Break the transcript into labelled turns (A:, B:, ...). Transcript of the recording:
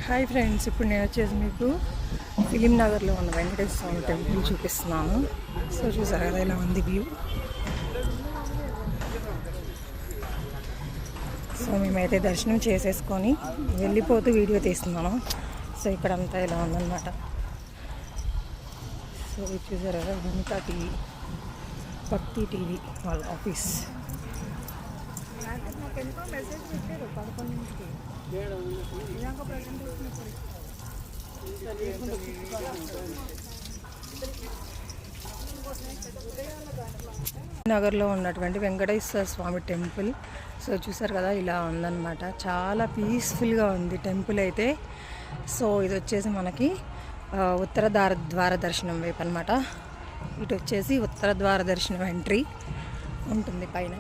A: Hi friends, ఇప్పుడు నేను వచ్చేసి మీకు ఫిలిం నగర్లో ఉన్న వెంకటేశ్వర స్వామి టెంపుల్ చూపిస్తున్నాను. సో చూసారు కదా ఇలా ఉంది వ్యూ. సో మేమైతే దర్శనం చేసేసుకొని వెళ్ళిపోతూ వీడియో తీస్తున్నాను. సో ఇక్కడంతా ఇలా ఉందన్నమాట. సో చూసారు కదా భూమిక టీవీ, భక్తి టీవీ వాళ్ళ ఆఫీస్. నగర్లో ఉన్నటువంటి వెంకటేశ్వర స్వామి టెంపుల్. సో చూసారు కదా ఇలా ఉందన్నమాట. చాలా పీస్ఫుల్గా ఉంది టెంపుల్ అయితే. సో ఇది వచ్చేసి మనకి ఉత్తర ద్వార దర్శనం వైపు అనమాట. ఇటు వచ్చేసి ఉత్తర ద్వార దర్శనం ఎంట్రీ ఉంటుంది పైన.